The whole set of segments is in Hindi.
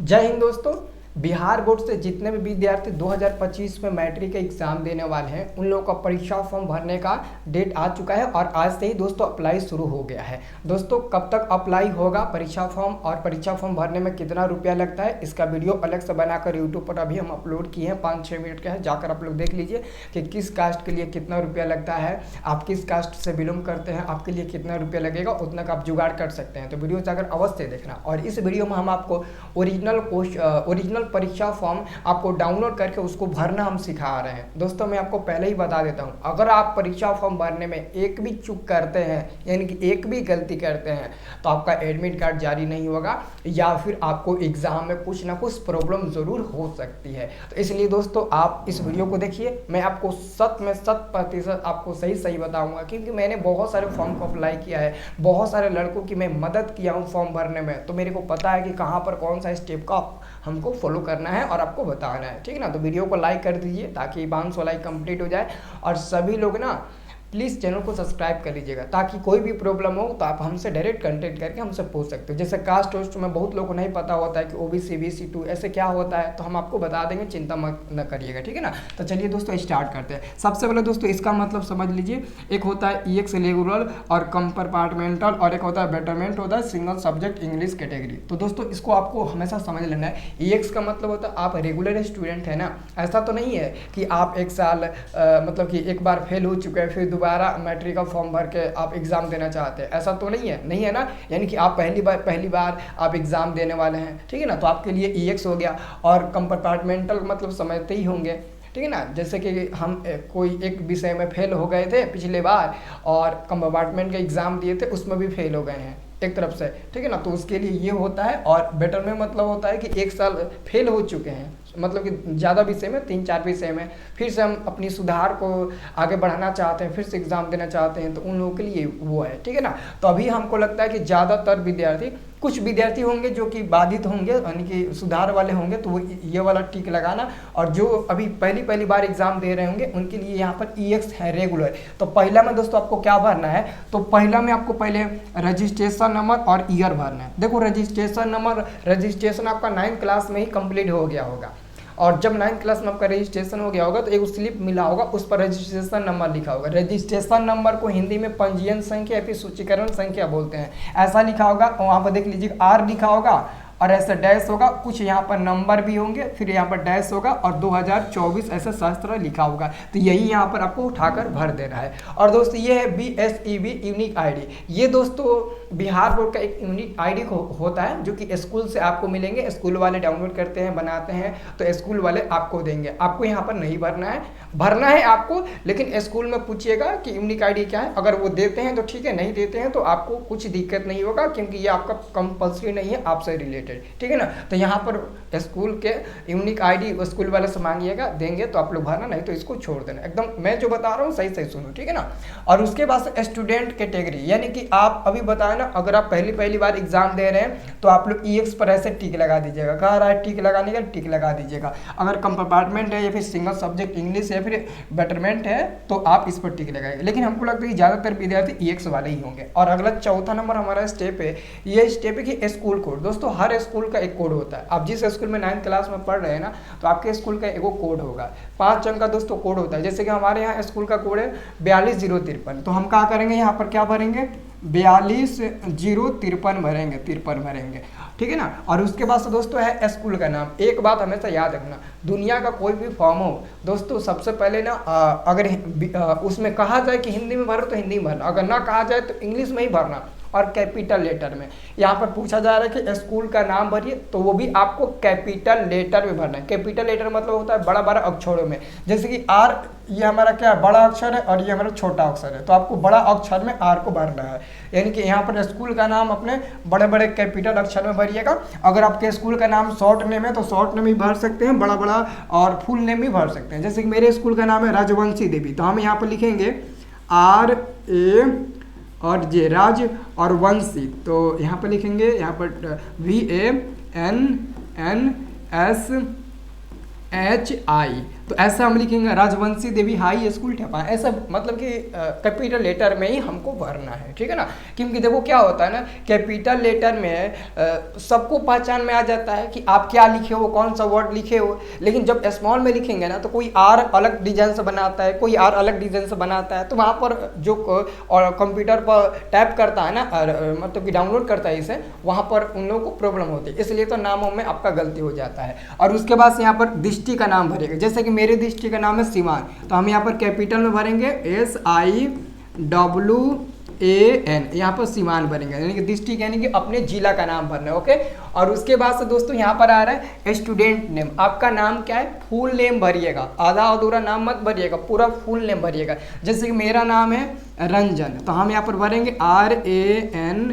जय हिंद दोस्तों। बिहार बोर्ड से जितने भी विद्यार्थी 2025 में मैट्रिक का एग्जाम देने वाले हैं उन लोगों का परीक्षा फॉर्म भरने का डेट आ चुका है और आज से ही दोस्तों अप्लाई शुरू हो गया है। दोस्तों कब तक अप्लाई होगा परीक्षा फॉर्म और परीक्षा फॉर्म भरने में कितना रुपया लगता है, इसका वीडियो अलग से बनाकर यूट्यूब पर अभी हम अपलोड किए हैं। 5-6 मिनट का है, जाकर आप लोग देख लीजिए कि किस कास्ट के लिए कितना रुपया लगता है, आप किस कास्ट से बिलोंग करते हैं, आपके लिए कितना रुपया लगेगा, उतना का आप जुगाड़ कर सकते हैं। तो वीडियो जाकर अवश्य देखना। और इस वीडियो में हम आपको ओरिजिनल परीक्षा फॉर्म आपको डाउनलोड करके उसको भरना हम सिखा रहे हैं। दोस्तों मैं आपको पहले ही बता देता हूं, अगर आप परीक्षा फॉर्म भरने में एक भी चूक करते हैं यानी कि एक भी गलती करते हैं तो आपका एडमिट कार्ड जारी नहीं होगा या फिर आपको एग्जाम में कुछ ना कुछ प्रॉब्लम जरूर हो सकती है। तो इसलिए दोस्तों आप इस वीडियो को देखिए, मैं आपको 100% आपको सही बताऊंगा, क्योंकि मैंने बहुत सारे फॉर्म को अप्लाई किया है, बहुत सारे लड़कों की मैं मदद किया हूँ फॉर्म भरने में, तो मेरे को पता है कि कहाँ पर कौन सा स्टेप का हमको फॉलो करना है और आपको बताना है, ठीक है ना। तो वीडियो को लाइक कर दीजिए ताकि 500 लाइक कंप्लीट हो जाए। और सभी लोग ना प्लीज़ चैनल को सब्सक्राइब कर लीजिएगा ताकि कोई भी प्रॉब्लम हो तो आप हमसे डायरेक्ट कंटेक्ट करके हमसे पूछ सकते हो। जैसे कास्ट वोस्ट में बहुत लोगों को नहीं पता होता है कि OBC BC2 ऐसे क्या होता है, तो हम आपको बता देंगे, चिंता मत न करिएगा, ठीक है ना। तो चलिए दोस्तों स्टार्ट करते हैं। सबसे पहले दोस्तों इसका मतलब समझ लीजिए, एक होता है EX रेगुलर और कंपार्टमेंटल और एक होता है बेटरमेंट, होता है सिंगल सब्जेक्ट इंग्लिश कैटेगरी। तो दोस्तों इसको आपको हमेशा समझ लेना है। EX का मतलब होता है आप रेगुलर स्टूडेंट है ना, ऐसा तो नहीं है कि आप एक साल मतलब कि एक बार फेल हो चुके हैं फिर दोबारा मैट्रिक का फॉर्म भर के आप एग्जाम देना चाहते हैं, ऐसा तो नहीं है ना। यानी कि आप पहली बार आप एग्जाम देने वाले हैं, ठीक है ना। तो आपके लिए EX हो गया। और कंपार्टमेंटल मतलब समझते ही होंगे, ठीक है ना। जैसे कि हम कोई एक विषय में फेल हो गए थे पिछले बार और कंपार्टमेंट का एग्जाम दिए थे, उसमें भी फेल हो गए हैं एक तरफ से, ठीक है ना। तो उसके लिए ये होता है। और बेटर में मतलब होता है कि एक साल फेल हो चुके हैं, मतलब कि ज़्यादा विषय में 3-4 विषय में फिर से हम अपनी सुधार को आगे बढ़ाना चाहते हैं, फिर से एग्ज़ाम देना चाहते हैं, तो उन लोगों के लिए वो है, ठीक है ना। तो अभी हमको लगता है कि ज़्यादातर विद्यार्थी, कुछ विद्यार्थी होंगे जो कि बाधित होंगे यानी कि सुधार वाले होंगे, तो वो ये वाला टिक लगाना। और जो अभी पहली बार एग्जाम दे रहे होंगे उनके लिए यहाँ पर EX है रेगुलर। तो पहला में दोस्तों आपको क्या भरना है, तो पहला में आपको पहले रजिस्ट्रेशन नंबर और ईयर भरना है। देखो रजिस्ट्रेशन आपका 9th क्लास में ही कंप्लीट हो गया होगा, और जब 9th क्लास में आपका रजिस्ट्रेशन हो गया होगा तो एक स्लिप मिला होगा, उस पर रजिस्ट्रेशन नंबर लिखा होगा। रजिस्ट्रेशन नंबर को हिंदी में पंजीयन संख्या या फिर सूचीकरण संख्या बोलते हैं, ऐसा लिखा होगा। और वहाँ पर देख लीजिए R लिखा होगा और ऐसा डैश होगा, कुछ यहाँ पर नंबर भी होंगे, फिर यहाँ पर डैश होगा और 2024 ऐसा शास्त्र लिखा होगा। तो यही यहाँ पर आपको उठाकर भर देना है। और दोस्तों ये है BSEB यूनिक ID। ये दोस्तों बिहार बोर्ड का एक यूनिक ID होता है जो कि स्कूल से आपको मिलेंगे। स्कूल वाले डाउनलोड करते हैं, बनाते हैं, तो स्कूल वाले आपको देंगे। आपको यहाँ पर नहीं भरना है आपको, लेकिन स्कूल में पूछिएगा कि यूनिक ID क्या है। अगर वो देते हैं तो ठीक है, नहीं देते हैं तो आपको कुछ दिक्कत नहीं होगा, क्योंकि ये आपका कंपल्सरी नहीं है, आपसे रिलेटेड, ठीक है ना। तो यहाँ पर स्कूल के यूनिक ID स्कूल वाले से मांगिएगा, देंगे तो आप लोग भरना, नहीं तो इसको छोड़ देना। एकदम मैं जो बता रहा हूँ सही सुनो, ठीक है ना। और उसके बाद स्टूडेंट कैटेगरी, यानी कि आप अभी बताए ना, अगर आप पहली बार एग्जाम दे रहे हैं तो आप लोग EX पर ऐसे टिक लगा दीजिएगा। कह रहा है टिक लगाने का, टिक लगा दीजिएगा। अगर कंपार्टमेंट है या फिर सिंगल सब्जेक्ट इंग्लिश या फिर बेटरमेंट है तो आप इस पर टिक लगाएंगे। लेकिन हमको लगता है कि ज़्यादातर विद्यार्थी EX वाले ही होंगे। और अगला चौथा नंबर हमारा स्टेप है, ये स्टेप है कि स्कूल कोड। दोस्तों हर स्कूल का एक कोड होता है। आप जिस स्कूल में 9th क्लास में पढ़ रहे हैं ना, तो आपके स्कूल का एक कोड होगा, 5 अंक का दोस्तों कोड होता है। जैसे कि हमारे यहाँ स्कूल का कोड है 42053। तो हम क्या करेंगे, यहाँ पर क्या भरेंगे, 42053 भरेंगे, 53 भरेंगे, ठीक है ना। और उसके बाद से दोस्तों है स्कूल का नाम। एक बात हमेशा याद रखना, दुनिया का कोई भी फॉर्म हो दोस्तों, सबसे पहले ना अगर उसमें कहा जाए कि हिंदी में भरो तो हिंदी में भरना, अगर ना कहा जाए तो इंग्लिश में ही भरना और कैपिटल लेटर में। यहाँ पर पूछा जा रहा है कि स्कूल का नाम भरिए, तो वो भी आपको कैपिटल लेटर में भरना है। कैपिटल लेटर मतलब होता है बड़ा अक्षरों में। जैसे कि R ये हमारा क्या है, बड़ा अक्षर है, और ये हमारा छोटा अक्षर है, तो आपको बड़ा अक्षर में R को भरना है। यानी कि यहाँ पर स्कूल का नाम अपने बड़े कैपिटल अक्षर में भरिएगा। अगर आपके स्कूल का नाम शॉर्ट नेम है तो शॉर्ट नेम भी भर सकते हैं, बड़ा और फुल नेम भी भर सकते हैं। जैसे कि मेरे स्कूल का नाम है राजवंशी देवी, तो हम यहाँ पर लिखेंगे RA और जे राज और वंशी, तो यहाँ पर लिखेंगे, यहाँ पर VANNSHI। तो ऐसा हम लिखेंगे राजवंशी देवी हाई स्कूल ठेपा, ऐसा मतलब कि कैपिटल लेटर में ही हमको भरना है, ठीक है ना। क्योंकि देखो क्या होता है ना, कैपिटल लेटर में सबको पहचान में आ जाता है कि आप क्या लिखे हो, कौन सा वर्ड लिखे हो। लेकिन जब स्मॉल में लिखेंगे ना तो कोई आर अलग डिजाइन से बनाता है, कोई आर अलग डिजाइन से बनाता है, तो वहाँ पर जो और कंप्यूटर पर टाइप करता है ना, मतलब कि डाउनलोड करता है इसे, वहाँ पर उन लोगों को प्रॉब्लम होती है, इसलिए तो नामों में आपका गलती हो जाता है। और उसके बाद से यहाँ पर डिस्ट्रिक्ट का नाम भरेगा, जैसे कि मेरे डिस्ट्रिक्ट का नाम है सिवान, तो हम यहाँ पर कैपिटल में भरेंगे SIWAN, यहाँ पर सिवान भरेंगे, यानी कि डिस्ट्रिक्ट यानी कि अपने जिला का नाम भरना है, ओके। और उसके बाद से दोस्तों यहाँ पर आ रहा है स्टूडेंट नेम, आपका नाम क्या है, फुल नेम भरिएगा, आधा अधूरा नाम मत भरिएगा, पूरा फुल नेम भरिएगा। जैसे कि मेरा नाम है रंजन, तो हम यहाँ पर भरेंगे RANJAN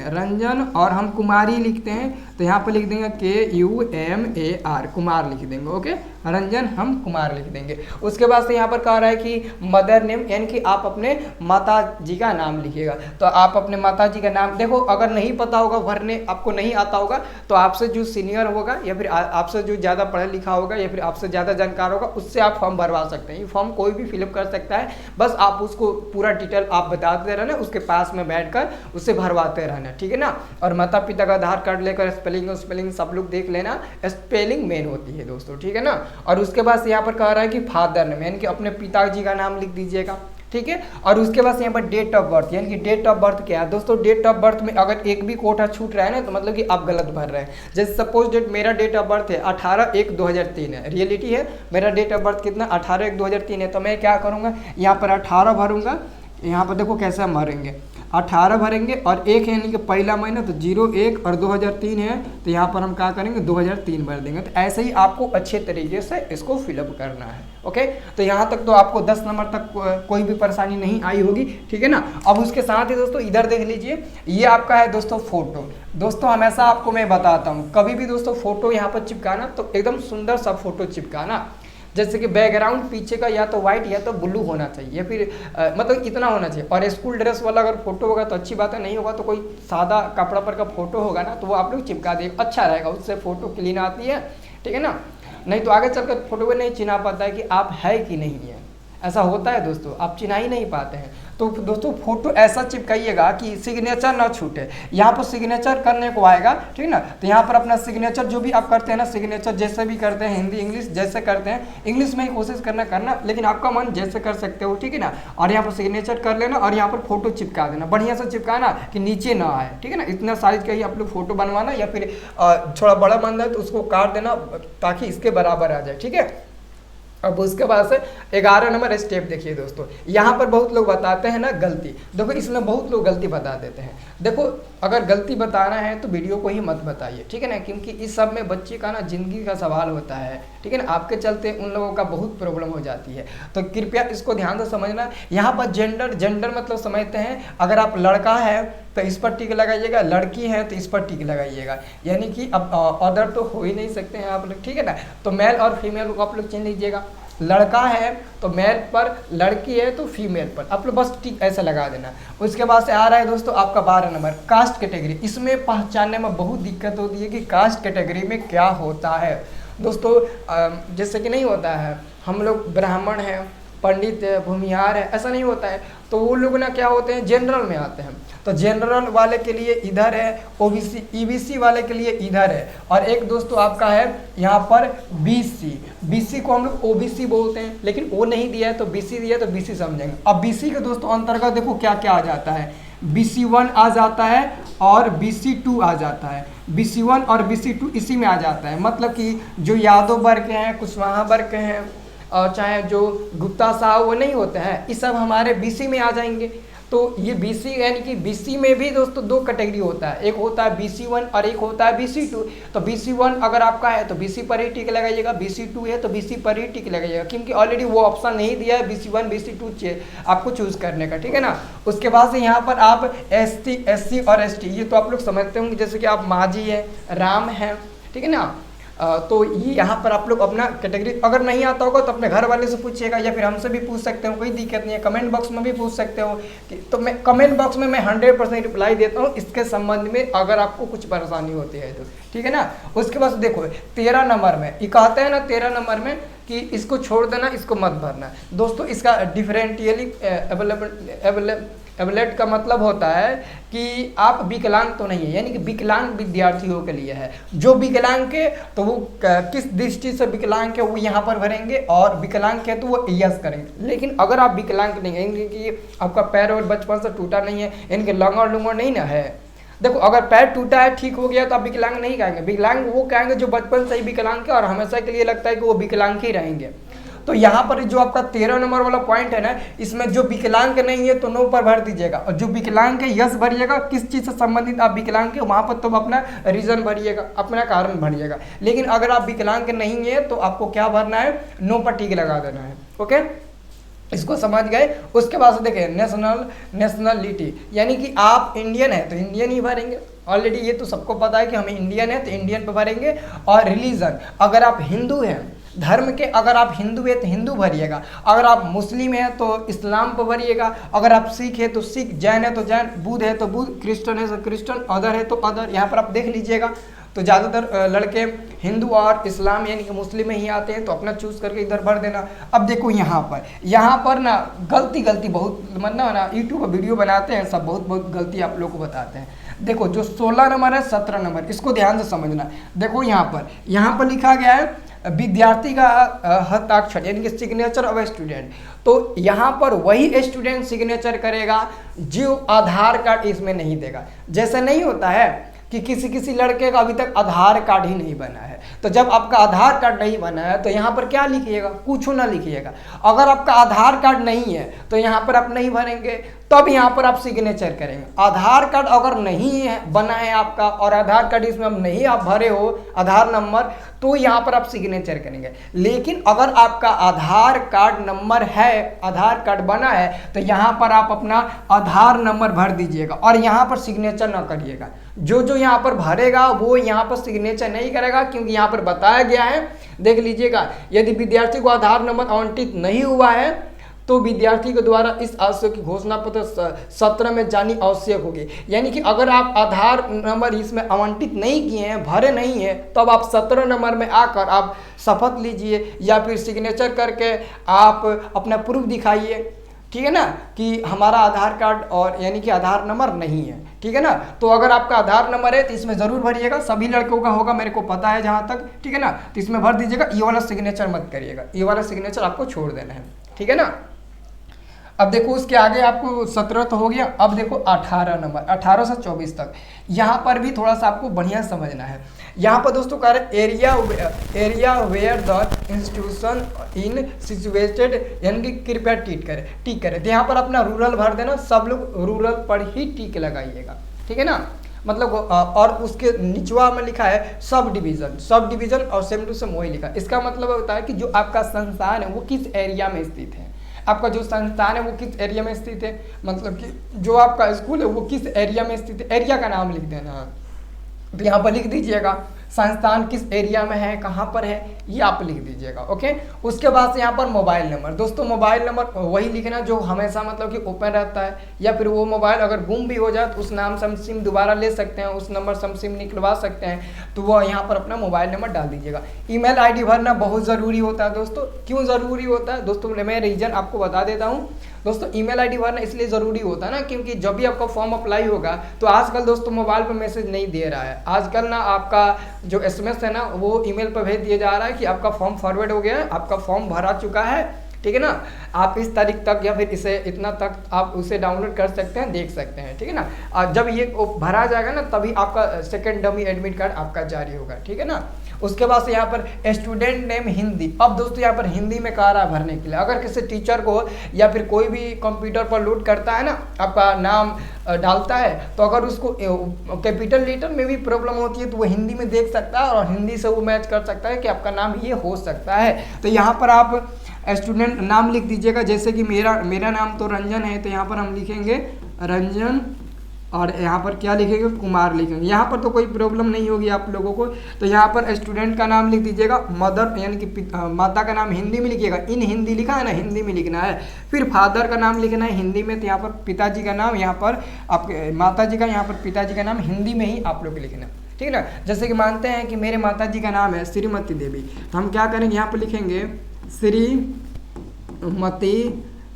रंजन, और हम कुमारी लिखते हैं तो यहाँ पर लिख देंगे KUMAR, कुमार लिख देंगे, ओके, रंजन हम कुमार लिख देंगे। उसके बाद से यहाँ पर कह रहा है कि मदर नेम, यानी कि आप अपने माता जी का नाम लिखिएगा, तो आप अपने माता जी का नाम, देखो अगर नहीं पता होगा भरने, आपको नहीं आता होगा, तो आपसे जो सीनियर होगा या फिर आपसे जो ज़्यादा पढ़ा लिखा होगा या फिर आपसे ज़्यादा जानकार होगा, उससे आप फॉर्म भरवा सकते हैं। ये फॉर्म कोई भी फिलअप कर सकता है, बस आप उसको पूरा डिटेल आप बताते रहना, उसके पास में बैठकर उससे भरवाते रहना, ठीक है ना। और माता पिता का आधार कार्ड लेकर स्पेलिंग सब लोग देख लेना, स्पेलिंग मेन होती है दोस्तों, ठीक है ना। और उसके बाद से यहाँ पर कह रहा है कि फादर नेम, यानी कि अपने पिताजी का नाम लिख दीजिएगा, ठीक है। और उसके बाद यहाँ पर डेट ऑफ बर्थ, यानी कि डेट ऑफ बर्थ क्या है दोस्तों, डेट ऑफ बर्थ में अगर एक भी कोटा छूट रहा है ना, तो मतलब कि आप गलत भर रहे हैं। जैसे सपोज डेट मेरा डेट ऑफ बर्थ है 18/1/2003 है, रियलिटी है मेरा डेट ऑफ बर्थ कितना 18/1/2003 है, तो मैं क्या करूँगा, यहाँ पर 18 भरूंगा, यहाँ पर देखो कैसे हम भरेंगे, 18 भरेंगे, और एक यानी कि पहला महीना तो 01 और 2003 है, तो यहाँ पर हम क्या करेंगे 2003 भर देंगे। तो ऐसे ही आपको अच्छे तरीके से इसको फिलअप करना है, ओके। तो यहाँ तक तो आपको 10 नंबर तक कोई भी परेशानी नहीं आई होगी, ठीक है ना। अब उसके साथ ही दोस्तों इधर देख लीजिए, ये आपका है दोस्तों फोटो। दोस्तों हमेशा आपको मैं बताता हूँ, कभी भी दोस्तों फोटो यहाँ पर चिपकाना तो एकदम सुंदर सा फोटो चिपकाना, जैसे कि बैकग्राउंड पीछे का या तो व्हाइट या तो ब्लू होना चाहिए, या फिर मतलब इतना होना चाहिए। और स्कूल ड्रेस वाला अगर फोटो होगा तो अच्छी बात है, नहीं होगा तो कोई सादा कपड़ा पर का फोटो होगा ना, तो वो आप लोग चिपका दिए, अच्छा रहेगा, उससे फोटो क्लीन आती है, ठीक है ना। नहीं तो आगे चलकर फोटो में नहीं चिन्हा पाता है कि आप है कि नहीं है, ऐसा होता है दोस्तों, आप चिन्हा ही नहीं पाते हैं। तो दोस्तों फोटो ऐसा चिपकाइएगा कि सिग्नेचर ना छूटे। यहाँ पर सिग्नेचर करने को आएगा, ठीक है ना, तो यहाँ पर अपना सिग्नेचर जो भी आप करते हैं ना, सिग्नेचर जैसे भी करते हैं, हिंदी इंग्लिश जैसे करते हैं, इंग्लिश में ही कोशिश करना, लेकिन आपका मन जैसे कर सकते हो, ठीक है ना। और यहाँ पर सिग्नेचर कर लेना और यहाँ पर फोटो चिपका देना, बढ़िया से चिपकाना कि नीचे ना आए, ठीक है ना। इतना साइज का ही आप लोग फोटो बनवाना, या फिर थोड़ा बड़ा बन जाए तो उसको काट देना ताकि इसके बराबर आ जाए, ठीक है। अब उसके बाद से 11 नंबर स्टेप देखिए दोस्तों, यहाँ पर बहुत लोग बताते हैं ना गलती, देखो इसमें बहुत लोग गलती बता देते हैं। देखो अगर गलती बताना है तो वीडियो को ही मत बताइए, ठीक है ना, क्योंकि इस सब में बच्चे का ना जिंदगी का सवाल होता है, ठीक है ना, आपके चलते उन लोगों का बहुत प्रॉब्लम हो जाती है। तो कृपया इसको ध्यान से समझना। यहाँ पर जेंडर मतलब समझते हैं, अगर आप लड़का है तो इस पर टिक लगाइएगा, लड़की है तो इस पर टिक लगाइएगा, यानी कि अब अदर तो हो ही नहीं सकते हैं आप लोग, ठीक है ना। तो मेल और फीमेल को आप लोग चुन लीजिएगा, लड़का है तो मेल पर, लड़की है तो फीमेल पर, आप लोग बस टिक ऐसा लगा देना। उसके बाद से आ रहा है दोस्तों आपका 12 नंबर कास्ट कैटेगरी। इसमें पहचानने में बहुत दिक्कत होती है कि कास्ट कैटेगरी में क्या होता है दोस्तों। जैसे कि नहीं होता है, हम लोग ब्राह्मण हैं, पंडित है, भूमिहार है, ऐसा नहीं होता है, तो वो लोग ना क्या होते हैं जनरल में आते हैं। तो जनरल वाले के लिए इधर है, ओबीसी ईबीसी वाले के लिए इधर है, और एक दोस्तों आपका है यहाँ पर बीसी को हम लोग ओबीसी बोलते हैं, लेकिन वो नहीं दिया है तो बीसी दिया है तो बीसी समझेंगे। अब बीसी के दोस्तों अंतर्गत देखो क्या क्या आ जाता है, BC1 आ जाता है और BC2 आ जाता है, BC1 और BC2 इसी में आ जाता है। मतलब कि जो यादव वर्ग के हैं, कुशवाहा वर्ग के हैं, और चाहे जो गुप्ता साहब वो नहीं होते हैं, ये सब हमारे बीसी में आ जाएंगे। तो ये बीसी यानी कि बीसी में भी दोस्तों दो कैटेगरी होता है, एक होता है BC1 और एक होता है BC2। तो BC1 अगर आपका है तो BC पर ही टिक लगाइएगा, BC2 है तो BC पर ही टिक लगाइएगा, क्योंकि ऑलरेडी वो ऑप्शन नहीं दिया है BC1 BC2 आपको चूज करने का, ठीक है ना। उसके बाद से यहाँ पर आप ST SC और ST, ये तो आप लोग समझते होंगे, जैसे कि आप माझी है, राम है, ठीक है ना, तो ये यहाँ पर आप लोग अपना कैटेगरी, अगर नहीं आता होगा तो अपने घर वाले से पूछिएगा या फिर हमसे भी पूछ सकते हो, कोई दिक्कत नहीं है। कमेंट बॉक्स में भी पूछ सकते हो तो मैं कमेंट बॉक्स में मैं 100% रिप्लाई देता हूँ इसके संबंध में, अगर आपको कुछ परेशानी होती है तो, ठीक है ना। उसके बाद देखो 13 नंबर में ये कहते हैं ना 13 नंबर में कि इसको छोड़ देना, इसको मत भरना। दोस्तों इसका डिफरेंटियली एबलेट का मतलब होता है कि आप विकलांग तो नहीं है, यानी कि विकलांग विद्यार्थियों के लिए है। जो विकलांग के तो वो किस दृष्टि से विकलांग के वो यहाँ पर भरेंगे, और विकलांग के तो वो यस करेंगे। लेकिन अगर आप विकलांग नहीं है, यानी कि आपका पैर और बचपन से टूटा नहीं है, यानी कि लंगड़ लुंगड़ नहीं ना है, देखो अगर पैर टूटा है ठीक हो गया तो आप विकलांग नहीं कहेंगे। विकलांग वो कहेंगे जो बचपन से ही विकलांग के और हमेशा के लिए लगता है कि वो विकलांग ही रहेंगे। तो यहाँ पर जो आपका 13 नंबर वाला पॉइंट है ना, इसमें जो विकलांग नहीं है तो नो पर भर दीजिएगा, और जो विकलांग है यस भरिएगा। किस चीज़ से संबंधित आप विकलांग है वहाँ पर तो अपना रीजन भरिएगा, अपना कारण भरिएगा। लेकिन अगर आप विकलांग नहीं है तो आपको क्या भरना है, नो पर टिक लगा देना है। ओके, इसको समझ गए। उसके बाद देखिए नेशनलिटी, यानी कि आप इंडियन है तो इंडियन ही भरेंगे। ऑलरेडी ये तो सबको पता है कि हम इंडियन है तो इंडियन पे भरेंगे। और रिलीजन, अगर आप हिंदू हैं धर्म के, अगर आप हिंदू है तो हिंदू भरिएगा, अगर आप मुस्लिम है तो इस्लाम पर भरिएगा, अगर आप सिख है तो सिख, जैन है तो जैन, बुद्ध है तो बुद्ध, क्रिश्चियन है तो क्रिश्चियन, अदर है तो अदर। यहाँ पर आप देख लीजिएगा तो ज़्यादातर लड़के हिंदू और इस्लाम यानी कि मुस्लिम में ही आते हैं, तो अपना चूज़ करके इधर भर देना। अब देखो यहाँ पर ना गलती बहुत, मतलब ना यूट्यूब पर वीडियो बनाते हैं सब, बहुत गलती आप लोग को बताते हैं। देखो जो 16 नंबर है 17 नंबर, इसको ध्यान से समझना। देखो यहाँ पर लिखा गया है विद्यार्थी का हस्ताक्षर, यानी कि सिग्नेचर ऑफ स्टूडेंट। तो यहाँ पर वही स्टूडेंट सिग्नेचर करेगा जो आधार कार्ड इसमें नहीं देगा। जैसे नहीं होता है कि किसी लड़के का अभी तक आधार कार्ड ही नहीं बना है, तो जब आपका आधार कार्ड नहीं बना है तो यहाँ पर क्या लिखिएगा, कुछ ना लिखिएगा। अगर आपका आधार कार्ड नहीं है तो यहाँ पर आप नहीं भरेंगे, तब यहाँ पर आप सिग्नेचर करेंगे। आधार कार्ड अगर नहीं है बना है आपका, और आधार कार्ड इसमें आप नहीं आप भरे हो आधार नंबर, तो यहाँ पर आप सिग्नेचर करेंगे। लेकिन अगर आपका आधार कार्ड नंबर है, आधार कार्ड बना है, तो यहाँ पर आप अपना आधार नंबर भर दीजिएगा और यहाँ पर सिग्नेचर ना करिएगा। जो यहाँ पर भरेगा वो यहाँ पर सिग्नेचर नहीं करेगा, क्योंकि यहाँ पर बताया गया है, देख लीजिएगा, यदि विद्यार्थी को आधार नंबर आवंटित नहीं हुआ है तो विद्यार्थी के द्वारा इस आशय की घोषणा पत्र 17 में जानी आवश्यक होगी। यानी कि अगर आप आधार नंबर इसमें आवंटित नहीं किए हैं, भरे नहीं है, तब आप 17 नंबर में आकर आप शपथ लीजिए या फिर सिग्नेचर करके आप अपना प्रूफ दिखाइए, ठीक है ना, कि हमारा आधार कार्ड और यानी कि आधार नंबर नहीं है, ठीक है ना। तो अगर आपका आधार नंबर है तो इसमें ज़रूर भरिएगा, सभी लड़कों का होगा मेरे को पता है जहाँ तक, ठीक है ना। तो इसमें भर दीजिएगा, ये वाला सिग्नेचर मत करिएगा, ये वाला सिग्नेचर आपको छोड़ देना है, ठीक है ना। अब देखो उसके आगे आपको 17 तो हो गया। अब देखो 18 नंबर, 18 से 24 तक, यहाँ पर भी थोड़ा सा आपको बढ़िया समझना है। यहाँ पर दोस्तों कह रहे area where the institution in situated, यानी कि कृपया टिक करें। तो यहाँ पर अपना रूरल भर देना, सब लोग रूरल पर ही टिक लगाइएगा, ठीक है ना। मतलब और उसके निचवा में लिखा है सब डिवीज़न और सेम टू सेम वही लिखा। इसका मतलब होता है कि जो आपका संस्थान है वो किस एरिया में स्थित है, आपका जो संस्थान है वो किस एरिया में स्थित है, मतलब कि जो आपका स्कूल है वो किस एरिया में स्थित है, एरिया का नाम लिख देना। तो यहाँ पर लिख दीजिएगा संस्थान किस एरिया में है, कहाँ पर है, ये आप लिख दीजिएगा। ओके, उसके बाद से यहाँ पर मोबाइल नंबर, दोस्तों मोबाइल नंबर वही लिखना जो हमेशा मतलब कि ओपन रहता है, या फिर वो मोबाइल अगर गुम भी हो जाए तो उस नाम से हम सिम दोबारा ले सकते हैं, उस नंबर से हम सिम निकलवा सकते हैं, तो वो यहाँ पर अपना मोबाइल नंबर डाल दीजिएगा। ईमेल आईडी भरना बहुत ज़रूरी होता है दोस्तों। क्यों ज़रूरी होता है दोस्तों, मैं रीज़न आपको बता देता हूँ। दोस्तों ईमेल आईडी भरना इसलिए ज़रूरी होता है ना, क्योंकि जब भी आपका फॉर्म अप्लाई होगा तो आजकल दोस्तों मोबाइल पर मैसेज नहीं दे रहा है, आजकल ना आपका जो SMS है ना वो ईमेल पर भेज दिया जा रहा है कि आपका फॉर्म फॉरवर्ड हो गया है, आपका फॉर्म भरा चुका है, ठीक है ना। आप इस तारीख तक या फिर इसे इतना तक आप उसे डाउनलोड कर सकते हैं, देख सकते हैं, ठीक है ना। और जब ये भरा जाएगा ना तभी आपका सेकेंड डमी एडमिट कार्ड आपका जारी होगा, ठीक है ना। उसके बाद से यहाँ पर स्टूडेंट नेम हिंदी। अब दोस्तों यहाँ पर हिंदी में कह रहा है भरने के लिए, अगर किसी टीचर को या फिर कोई भी कंप्यूटर पर लोड करता है ना, आपका नाम डालता है, तो अगर उसको कैपिटल लेटर में भी प्रॉब्लम होती है तो वो हिंदी में देख सकता है और हिंदी से वो मैच कर सकता है कि आपका नाम ये हो सकता है। तो यहाँ पर आप स्टूडेंट नाम लिख दीजिएगा, जैसे कि मेरा नाम तो रंजन है, तो यहाँ पर हम लिखेंगे रंजन और यहाँ पर क्या लिखेंगे, कुमार लिखेंगे। यहाँ पर तो कोई प्रॉब्लम नहीं होगी आप लोगों को। तो यहाँ पर स्टूडेंट का नाम लिख दीजिएगा, मदर यानी कि माता का नाम हिंदी में लिखिएगा, इन हिंदी लिखा है ना, हिंदी में लिखना है। फिर फादर का नाम लिखना है हिंदी में, तो यहाँ पर पिताजी का नाम, यहाँ पर आपके माता जी का, यहाँ पर पिताजी का नाम हिंदी में ही आप लोग लिखना, ठीक है ना। जैसे कि मानते हैं कि मेरे माता जी का नाम है श्रीमती देवी, तो हम क्या करेंगे, यहाँ पर लिखेंगे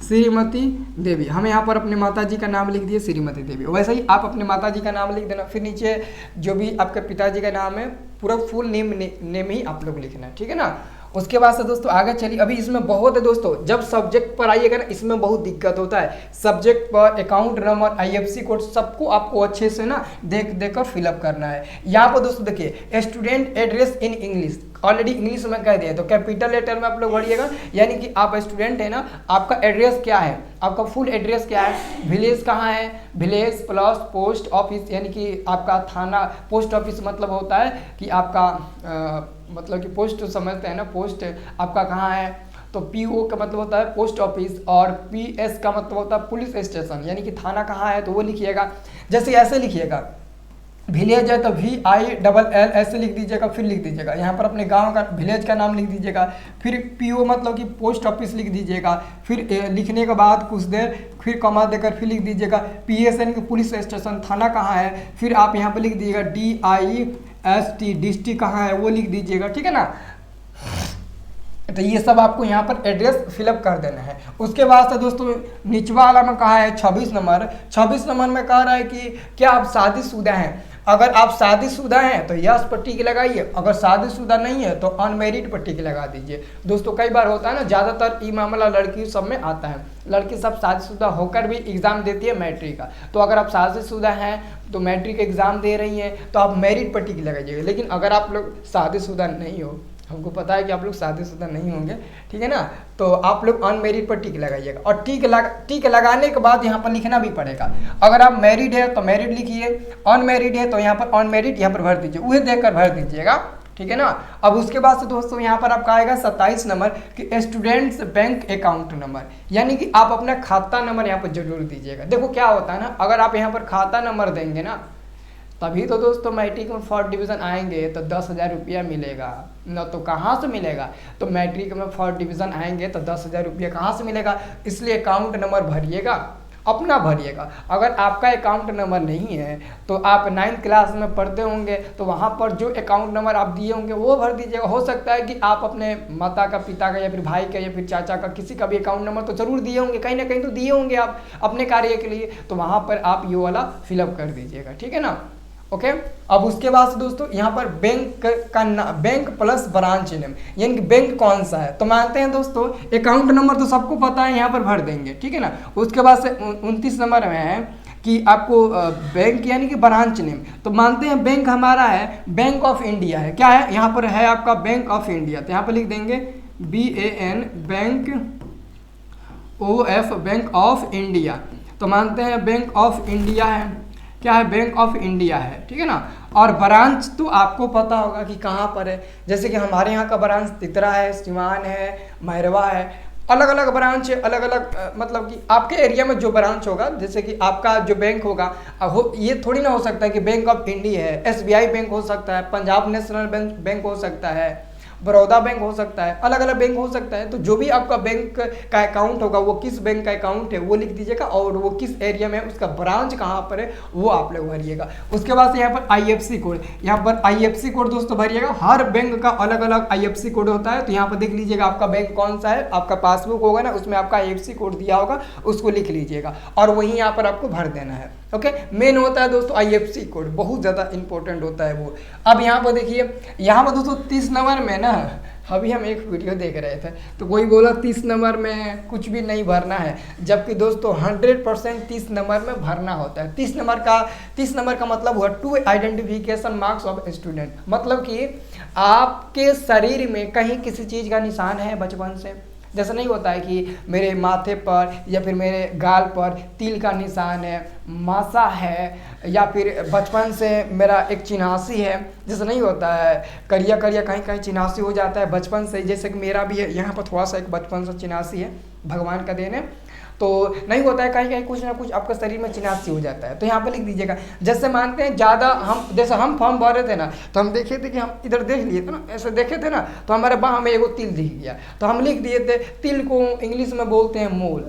श्रीमती देवी। हम यहाँ पर अपने माता जी का नाम लिख दिए श्रीमती देवी। वैसे ही आप अपने माता जी का नाम लिख देना, फिर नीचे जो भी आपके पिताजी का नाम है पूरा फुल नेम ही आप लोग लिखना है, ठीक है ना। उसके बाद से दोस्तों आगे चलिए, अभी इसमें बहुत है दोस्तों, जब सब्जेक्ट पर आइएगा ना इसमें बहुत दिक्कत होता है। सब्जेक्ट पर अकाउंट नंबर, IFSC कोड सबको आपको अच्छे से ना देख कर फिलअप करना है। यहाँ पर दोस्तों देखिए, student address in English, already English में कह दिया, तो कैपिटल लेटर में आप लोग भरिएगा, यानी कि आप स्टूडेंट है ना, आपका एड्रेस क्या है, आपका फुल एड्रेस क्या है, विलेज कहाँ है, विलेज प्लस पोस्ट ऑफिस, यानी कि आपका थाना, पोस्ट ऑफिस मतलब होता है कि आपका मतलब कि पोस्ट समझते हैं ना, पोस्ट आपका कहाँ है, तो PO का मतलब होता है पोस्ट ऑफिस, और PS का मतलब होता है पुलिस स्टेशन, यानी कि थाना कहाँ है तो वो लिखिएगा। जैसे ऐसे लिखिएगा, विलेज है तो VILL ऐसे लिख दीजिएगा, फिर लिख दीजिएगा यहाँ पर अपने गांव का, विलेज का नाम लिख दीजिएगा, फिर PO मतलब कि पोस्ट ऑफिस लिख दीजिएगा, फिर लिखने के बाद कुछ देर फिर कमा देकर फिर लिख दीजिएगा PS यानी कि पुलिस स्टेशन, थाना कहाँ है, फिर आप यहाँ पर लिख दीजिएगा DIST, डिस्ट्रिक्ट कहाँ है वो लिख दीजिएगा, ठीक है ना। तो ये सब आपको यहाँ पर एड्रेस फिलअप कर देना है। उसके बाद से दोस्तों निचवा वाला में कहा है 26 नंबर में कह रहा है कि क्या आप शादीशुदा हैं। अगर आप शादीशुदा हैं तो यस पर टिक लगाइए, अगर शादीशुदा नहीं है तो अनमेरिड पर टिक लगा दीजिए। दोस्तों कई बार होता है ना, ज़्यादातर ये मामला लड़की सब में आता है, लड़की सब शादीशुदा होकर भी एग्ज़ाम देती है मैट्रिक का। तो अगर आप शादीशुदा हैं तो मैट्रिक एग्ज़ाम दे रही हैं तो आप मेरिट पर टिक लगाइएगा। लेकिन अगर आप लोग शादीशुदा नहीं हो, हमको पता है कि आप लोग शादीशुदा नहीं होंगे, ठीक है ना, तो आप लोग अनमेरिड पर टिक लगाइएगा। और टिक लगाने के बाद यहाँ पर लिखना भी पड़ेगा। अगर आप मैरिड है तो मैरिड लिखिए, अनमेरिड है तो यहाँ पर अनमेरिड यहाँ पर भर दीजिए, वही देखकर भर दीजिएगा, ठीक है ना। अब उसके बाद से दोस्तों यहाँ पर आपका आएगा 27 नंबर कि स्टूडेंट्स बैंक अकाउंट नंबर, यानी कि आप अपना खाता नंबर यहाँ पर जरूर दीजिएगा। देखो क्या होता है ना, अगर आप यहाँ पर खाता नंबर देंगे ना तभी तो दोस्तों मैट्रिक में 4th डिवीज़न आएंगे तो 10,000 रुपया मिलेगा, न तो कहाँ से मिलेगा। तो मैट्रिक में 4th डिवीज़न आएंगे तो 10,000 रुपया कहाँ से मिलेगा। इसलिए अकाउंट नंबर भरिएगा, अपना भरिएगा। अगर आपका अकाउंट नंबर नहीं है तो आप 9th क्लास में पढ़ते होंगे तो वहाँ पर जो अकाउंट नंबर आप दिए होंगे वो भर दीजिएगा। हो सकता है कि आप अपने माता का, पिता का, या फिर भाई का, या फिर चाचा का, किसी का भी अकाउंट नंबर तो जरूर दिए होंगे, कहीं ना कहीं तो दिए होंगे आप अपने कार्य के लिए, तो वहाँ पर आप ये वाला फिलअप कर दीजिएगा, ठीक है ना। ओके अब उसके बाद से दोस्तों यहाँ पर बैंक का बैंक प्लस ब्रांच नेम, यानी कि बैंक कौन सा है। तो मानते हैं दोस्तों अकाउंट नंबर तो सबको पता है, यहाँ पर भर देंगे, ठीक है ना। उसके बाद से 29 नंबर में है कि आपको बैंक यानी कि ब्रांच नेम, तो मानते हैं बैंक हमारा है बैंक ऑफ इंडिया है। क्या है, यहाँ पर है आपका बैंक ऑफ इंडिया, तो यहाँ पर लिख देंगे BAN bank OF bank of India. तो मानते हैं बैंक ऑफ इंडिया है, क्या है, बैंक ऑफ इंडिया है, ठीक है ना। और ब्रांच तो आपको पता होगा कि कहाँ पर है, जैसे कि हमारे यहाँ का ब्रांच तितरा है, सिवान है, मैरवा है, अलग अलग ब्रांच है, अलग अलग मतलब कि आपके एरिया में जो ब्रांच होगा, जैसे कि आपका जो बैंक होगा ये थोड़ी ना हो सकता है कि बैंक ऑफ इंडिया है, SBI बैंक हो सकता है, पंजाब नेशनल बैंक हो सकता है, बड़ौदा बैंक हो सकता है, अलग अलग बैंक हो सकता है। तो जो भी आपका बैंक का अकाउंट होगा वो किस बैंक का अकाउंट है वो लिख दीजिएगा, और वो किस एरिया में है, उसका ब्रांच कहाँ पर है वो आप लोग भरिएगा। उसके बाद से यहाँ पर IFSC कोड, यहाँ पर IFSC कोड दोस्तों भरिएगा। हर बैंक का अलग अलग IFSC कोड होता है, तो यहाँ पर देख लीजिएगा आपका बैंक कौन सा है, आपका पासबुक होगा ना उसमें आपका IFSC कोड दिया होगा, उसको लिख लीजिएगा और वहीं यहाँ पर आपको भर देना है। ओके मेन होता है दोस्तों IFSC कोड, बहुत ज़्यादा इंपॉर्टेंट होता है वो। अब यहाँ पर देखिए, यहाँ पर दोस्तों 30 नंबर में ना, अभी हम एक वीडियो देख रहे थे तो कोई बोला 30 नंबर में कुछ भी नहीं भरना है, जबकि दोस्तों 100% 30 नंबर में भरना होता है। 30 नंबर का मतलब हुआ two identification marks of student, मतलब कि आपके शरीर में कहीं किसी चीज़ का निशान है बचपन से, जैसा नहीं होता है कि मेरे माथे पर या फिर मेरे गाल पर तिल का निशान है, मासा है, या फिर बचपन से मेरा एक चिन्हासी है, जैसा नहीं होता है करिया करिया कहीं कहीं चिन्हासी हो जाता है बचपन से, जैसे कि मेरा भी है, यहाँ पर थोड़ा सा एक बचपन से चिन्हासी है, भगवान का देन है। तो नहीं होता है, कहीं कहीं कुछ ना कुछ आपका शरीर में चिन्हासी हो जाता है। तो यहाँ पर लिख दीजिएगा, जैसे मानते हैं ज़्यादा हम, जैसे हम फॉर्म भर रहे थे ना, तो हम देखे थे कि हम इधर देख लिए थे ना, ऐसे देखे थे ना, तो हमारे बाह में एगो तिल दिख गया, तो हम लिख दिए थे तिल को इंग्लिश में बोलते हैं मोल।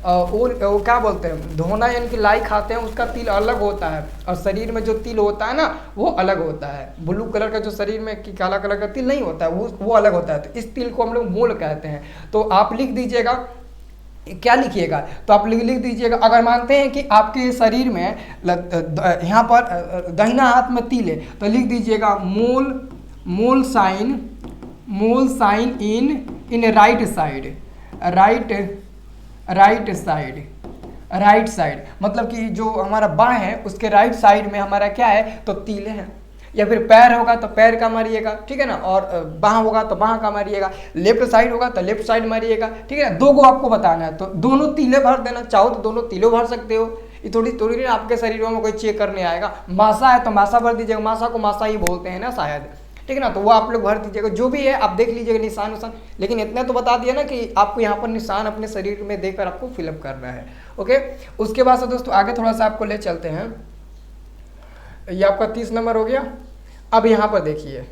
और वो क्या बोलते हैं, धोना यानी कि लाई खाते हैं, उसका तिल अलग होता है, और शरीर में जो तिल होता है ना वो अलग होता है। ब्लू कलर का जो शरीर में कि काला कलर का तिल नहीं होता है, वो अलग होता है। तो इस तिल को हम लोग मोल कहते हैं। तो आप लिख दीजिएगा, क्या लिखिएगा, तो आप लिख दीजिएगा, अगर मानते हैं कि आपके शरीर में यहाँ पर दाहिना हाथ में तिल है, तो लिख दीजिएगा मोल साइन इन राइट साइड, मतलब कि जो हमारा बाँ है उसके राइट साइड में हमारा क्या है, तो तिल है। या फिर पैर होगा तो पैर का मारिएगा, ठीक है ना, और बाँ होगा तो बाँ का मारिएगा, लेफ्ट साइड होगा तो लेफ्ट साइड मारिएगा, ठीक है ना। दो को आपको बताना है, तो दोनों तिले भर देना, चाहो तो दोनों तिले भर सकते हो। ये थोड़ी ना आपके शरीर में कोई चेक करने आएगा। मासा है तो मासा भर दीजिएगा, मासा को मासा ही बोलते हैं ना शायद, ठीक है ना, तो वो आप लोग भर दीजिएगा। जो भी है आप देख लीजिएगा निशान। लेकिन इतना तो बता दिया ना कि आपको यहाँ पर निशान अपने शरीर में देकर आपको फिलअप करना है। ओके, उसके बाद से दोस्तों आगे थोड़ा सा आपको ले चलते हैं। ये आपका 30 नंबर हो गया। अब यहाँ पर देखिए,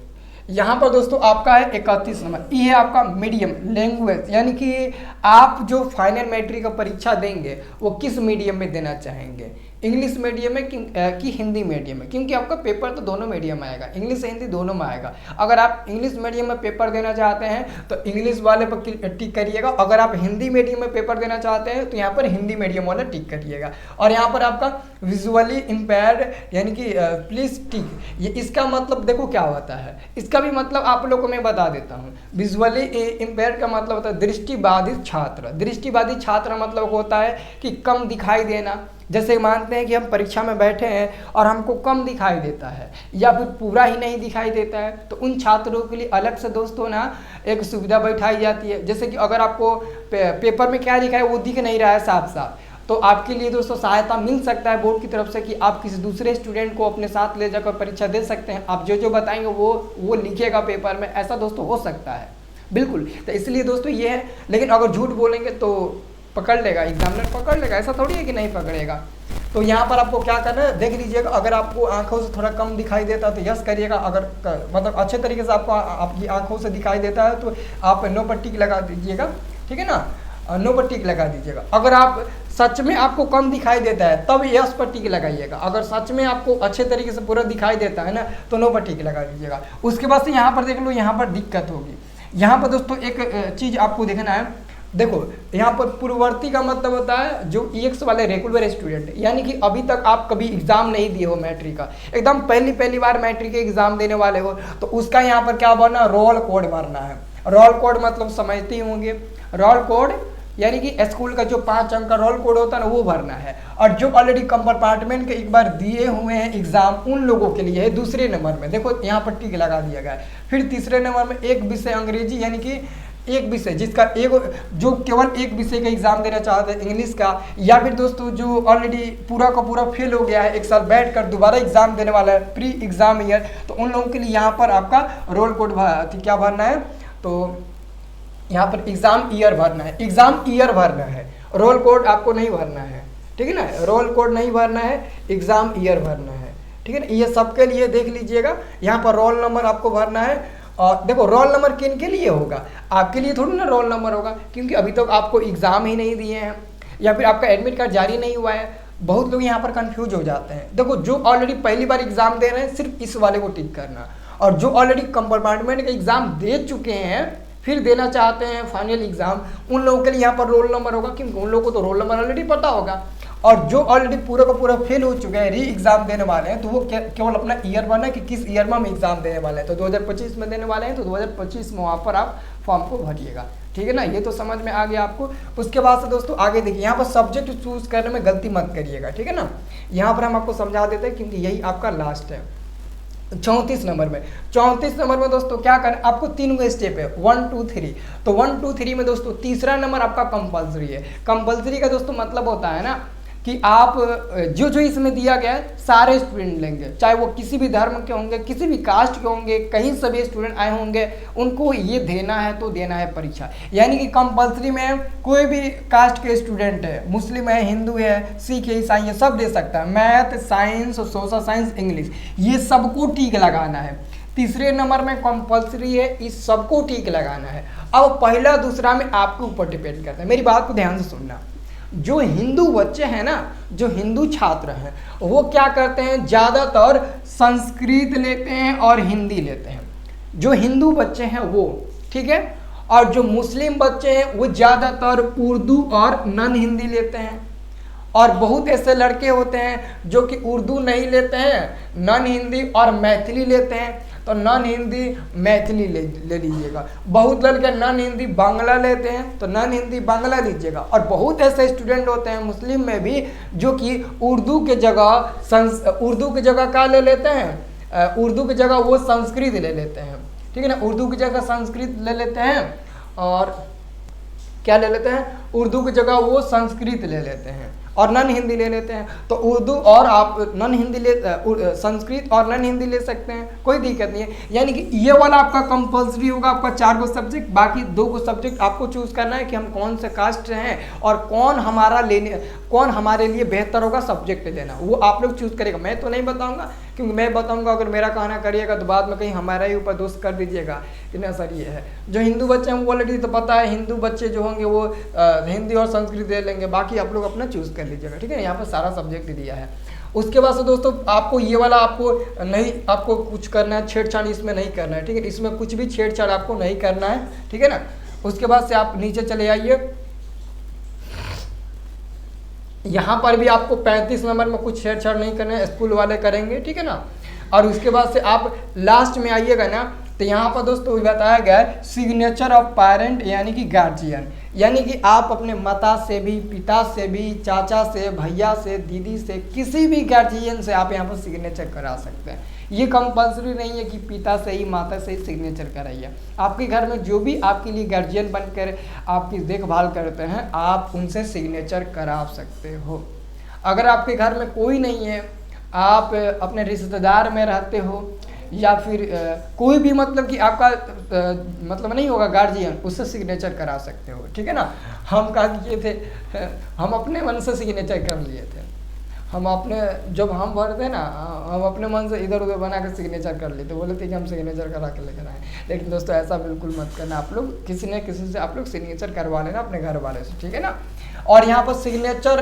यहाँ पर दोस्तों आपका है 31 नंबर। ये है आपका मीडियम लैंग्वेज, यानी कि आप जो फाइनल मैट्रिक का परीक्षा देंगे वो किस मीडियम में देना चाहेंगे, इंग्लिश मीडियम में कि हिंदी मीडियम में, क्योंकि आपका पेपर तो दोनों मीडियम में आएगा, इंग्लिश से हिंदी दोनों में आएगा। अगर आप इंग्लिश मीडियम में पेपर देना चाहते हैं तो इंग्लिश वाले पर टिक करिएगा, अगर आप हिंदी मीडियम में पेपर देना चाहते हैं तो यहाँ पर हिंदी मीडियम वाला टिक करिएगा। और यहाँ पर आपका विजुअली इम्पेयर्ड यानी कि प्लीज टिक, ये इसका मतलब देखो क्या होता है, इसका भी मतलब आप लोग को मैं बता देता हूँ। विजुअली इम्पेयर्ड का मतलब होता है दृष्टिबाधित छात्र। दृष्टिबाधित छात्र मतलब होता है कि कम दिखाई देना। जैसे मानते हैं कि हम परीक्षा में बैठे हैं और हमको कम दिखाई देता है या फिर पूरा ही नहीं दिखाई देता है, तो उन छात्रों के लिए अलग से दोस्तों ना एक सुविधा बैठाई जाती है। जैसे कि अगर आपको पेपर में क्या लिखा है वो दिख नहीं रहा है साफ साफ, तो आपके लिए दोस्तों सहायता मिल सकता है बोर्ड की तरफ से कि आप किसी दूसरे स्टूडेंट को अपने साथ ले जाकर परीक्षा दे सकते हैं। आप जो जो बताएंगे वो लिखेगा पेपर में, ऐसा दोस्तों हो सकता है बिल्कुल। तो इसलिए दोस्तों ये है, लेकिन अगर झूठ बोलेंगे तो पकड़ लेगा, एग्जामिनर पकड़ लेगा, ऐसा थोड़ी है कि नहीं पकड़ेगा। तो यहाँ पर आपको क्या करना है, देख लीजिएगा, अगर आपको आंखों से थोड़ा कम दिखाई देता है तो यस करिएगा, अगर मतलब अच्छे तरीके से आपको आपकी आंखों से दिखाई देता है तो आप नो पर टिक लगा दीजिएगा, ठीक है ना, नो पर टिक लगा दीजिएगा। अगर आप सच में आपको कम दिखाई देता है तब यस पर टिक लगाइएगा, अगर सच में आपको अच्छे तरीके से पूरा दिखाई देता है ना तो नो पर टिक लगा दीजिएगा। उसके बाद से यहाँ पर देख लो, यहाँ पर दिक्कत होगी। यहाँ पर दोस्तों एक चीज़ आपको देखना है, देखो यहाँ पर पूर्ववर्ती का मतलब होता है जो EX वाले रेगुलर स्टूडेंट, यानी कि अभी तक आप कभी एग्जाम नहीं दिए हो मैट्रिक का, एकदम पहली बार मैट्रिक के एग्जाम देने वाले हो, तो उसका यहाँ पर क्या भरना, रोल कोड भरना है। रोल कोड मतलब समझते ही होंगे, रोल कोड यानी कि स्कूल का जो 5 अंक का रोल कोड होता है ना वो भरना है। और जो ऑलरेडी कंपार्टमेंट के एक बार दिए हुए हैं एग्जाम उन लोगों के लिए है दूसरे नंबर में, देखो यहाँ पर टिक लगा दिया गया है। फिर तीसरे नंबर में एक विषय अंग्रेजी, यानी कि एक विषय जिसका जो केवल एक विषय का एग्जाम देना चाहते हैं इंग्लिश का, या फिर दोस्तों जो ऑलरेडी पूरा का पूरा फेल हो गया है, एक साल बैठकर दोबारा एग्जाम देने वाला है प्री एग्जाम ईयर, तो उन लोगों के लिए यहाँ पर आपका रोल कोड क्या भरना है, तो यहाँ पर एग्जाम ईयर भरना है, एग्जाम ईयर भरना है, रोल कोड आपको नहीं भरना है, ठीक है ना, रोल कोड नहीं भरना है, एग्जाम ईयर भरना है, ठीक है ना। ये सबके लिए देख लीजिएगा, यहाँ पर रोल नंबर आपको भरना है। और देखो रोल नंबर किन के लिए होगा, आपके लिए थोड़ी ना रोल नंबर होगा, क्योंकि अभी तक आपको एग्जाम ही नहीं दिए हैं या फिर आपका एडमिट कार्ड जारी नहीं हुआ है। बहुत लोग यहाँ पर कंफ्यूज हो जाते हैं। देखो जो ऑलरेडी पहली बार एग्जाम दे रहे हैं सिर्फ इस वाले को टिक करना, और जो ऑलरेडी कंपार्टमेंट का एग्जाम दे चुके हैं फिर देना चाहते हैं फाइनल एग्जाम, उन लोगों के लिए यहाँ पर रोल नंबर होगा, क्योंकि उन लोगों को तो रोल नंबर ऑलरेडी पता होगा। और जो ऑलरेडी पूरा का पूरा फेल हो चुके हैं, री एग्जाम देने वाले हैं, तो वो केवल अपना ईयर भरना है कि किस ईयर में हम एग्जाम देने वाले हैं। तो 2025 में देने वाले हैं तो 2025 में वहाँ पर आप फॉर्म को भरिएगा, ठीक है ना। ये तो समझ में आ गया आपको। उसके बाद से दोस्तों आगे देखिए, यहाँ पर सब्जेक्ट चूज करने में गलती मत करिएगा, ठीक है ना। यहाँ पर हम आपको समझा देते हैं क्योंकि यही आपका लास्ट है। 34 नंबर में दोस्तों क्या करें, आपको 3 गो स्टेप है, 1 2 3। तो 1 2 3 में दोस्तों तीसरा नंबर आपका कंपलसरी है। कंपलसरी का दोस्तों मतलब होता है ना कि आप जो जो इसमें दिया गया है सारे स्टूडेंट लेंगे, चाहे वो किसी भी धर्म के होंगे, किसी भी कास्ट के होंगे, कहीं से भी स्टूडेंट आए होंगे, उनको ये देना है तो देना है परीक्षा। यानी कि कंपलसरी में कोई भी कास्ट के स्टूडेंट है, मुस्लिम है, हिंदू है, सिख है, ईसाई है, सब दे सकता है। Math, science, social science, English, ये सबको टिक लगाना है। तीसरे नंबर में कंपलसरी है, इस सबको टिक लगाना है। अब पहला दूसरा में आपके ऊपर डिपेंड करता है। मेरी बात को ध्यान से सुनना। जो हिंदू बच्चे हैं ना, जो हिंदू छात्र हैं, वो क्या करते हैं, ज़्यादातर संस्कृत लेते हैं और हिंदी लेते हैं, जो हिंदू बच्चे हैं वो, ठीक है। और जो मुस्लिम बच्चे हैं वो ज़्यादातर उर्दू और नॉन हिंदी लेते हैं। और बहुत ऐसे लड़के होते हैं जो कि उर्दू नहीं लेते हैं, नॉन हिंदी और मैथिली लेते हैं, तो नॉन हिंदी मैथिली ले लीजिएगा। बहुत लड़के नॉन हिंदी बांग्ला लेते हैं, तो नॉन हिंदी बांग्ला लीजिएगा। और बहुत ऐसे स्टूडेंट होते हैं मुस्लिम में भी जो कि उर्दू के जगह क्या ले लेते हैं, उर्दू की जगह वो संस्कृत ले लेते हैं, ठीक है ना। उर्दू की जगह संस्कृत ले लेते हैं और क्या ले लेते हैं, उर्दू की जगह वो संस्कृत ले लेते हैं और नॉन हिंदी ले लेते हैं। तो उर्दू और आप नॉन हिंदी संस्कृत और नॉन हिंदी ले सकते हैं, कोई दिक्कत नहीं है। यानी कि ये वाला आपका कंपलसरी होगा, आपका 4 को सब्जेक्ट, बाकी 2 को सब्जेक्ट आपको चूज करना है कि हम कौन से कास्ट हैं और कौन हमारे लिए बेहतर होगा सब्जेक्ट लेना, वो आप लोग चूज करेगा। मैं तो नहीं बताऊंगा, क्योंकि मैं बताऊंगा अगर मेरा कहना करिएगा तो बाद में कहीं हमारा ही ऊपर दोस्त कर दीजिएगा कि ना सर ये है। जो हिंदू बच्चे हैं वो ऑलरेडी तो पता है, हिंदू बच्चे जो होंगे वो हिंदी और संस्कृत ले लेंगे, बाकी आप लोग अपना चूज कर लीजिएगा, ठीक है। यहाँ पर सारा सब्जेक्ट दिया है। उसके बाद से दोस्तों आपको ये वाला आपको कुछ करना है, छेड़छाड़ इसमें नहीं करना है, ठीक है। इसमें कुछ भी छेड़छाड़ आपको नहीं करना है, ठीक है ना। उसके बाद से आप नीचे चले आइए, यहाँ पर भी आपको 35 नंबर में कुछ छेड़छाड़ नहीं करना है, स्कूल वाले करेंगे, ठीक है ना। और उसके बाद से आप लास्ट में आइएगा ना, तो यहाँ पर दोस्तों बताया गया है सिग्नेचर ऑफ पेरेंट यानी कि गार्जियन, यानी कि आप अपने माता से भी, पिता से भी, चाचा से, भैया से, दीदी से, किसी भी गार्जियन से आप यहाँ पर सिग्नेचर करा सकते हैं। ये कंपलसरी नहीं है कि पिता से ही, माता से ही सिग्नेचर कराइए। आपके घर में जो भी आपके लिए गार्जियन बनकर आपकी देखभाल करते हैं, आप उनसे सिग्नेचर करा सकते हो। अगर आपके घर में कोई नहीं है, आप अपने रिश्तेदार में रहते हो या फिर कोई भी मतलब कि आपका मतलब नहीं होगा गार्जियन, उससे सिग्नेचर करा सकते हो, ठीक है ना। हम क्या किए थे, हम अपने मन से सिग्नेचर कर लिए थे। जब हम भरते ना, हम अपने मन से इधर उधर बना कर सिग्नेचर कर लेते, बोले थे कि हम सिग्नेचर करा के लेकर आए। लेकिन दोस्तों ऐसा बिल्कुल मत करना, आप लोग किसी न किसी से आप लोग सिग्नेचर करवा लेना अपने घर वाले से, ठीक है ना। और यहाँ पर सिग्नेचर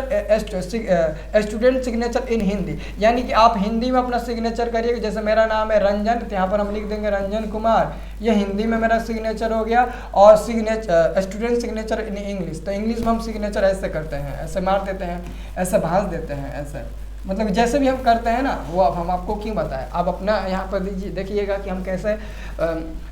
स्टूडेंट सिग्नेचर इन हिंदी, यानी कि आप हिंदी में अपना सिग्नेचर करिएगा। जैसे मेरा नाम है रंजन, तो यहाँ पर हम लिख देंगे रंजन कुमार, ये हिंदी में मेरा सिग्नेचर हो गया। और स्टूडेंट सिग्नेचर इन इंग्लिश, तो इंग्लिश में हम सिग्नेचर ऐसे करते हैं, ऐसे मार देते हैं, ऐसे भांज देते हैं, ऐसे मतलब जैसे भी हम करते हैं ना, वो अब हम आपको क्यों बताएं। आप अपना यहाँ पर देखिएगा कि हम कैसे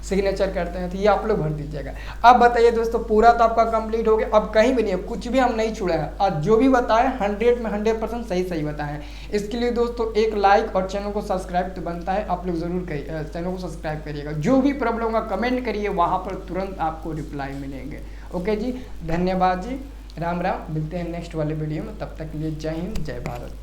सिग्नेचर करते हैं, तो ये आप लोग भर दीजिएगा। अब बताइए दोस्तों, पूरा तो आपका कंप्लीट हो गया, अब कहीं भी नहीं है, कुछ भी हम नहीं छुड़ा है, और जो भी बताएं 100 में 100% सही बताएं। इसके लिए दोस्तों एक लाइक और चैनल को सब्सक्राइब तो बनता है, आप लोग जरूर चैनल को सब्सक्राइब करिएगा। जो भी प्रॉब्लम होगा कमेंट करिए, वहाँ पर तुरंत आपको रिप्लाई मिलेंगे। ओके जी, धन्यवाद जी, राम राम, मिलते हैं नेक्स्ट वाले वीडियो में, तब तक के लिए जय हिंद, जय भारत।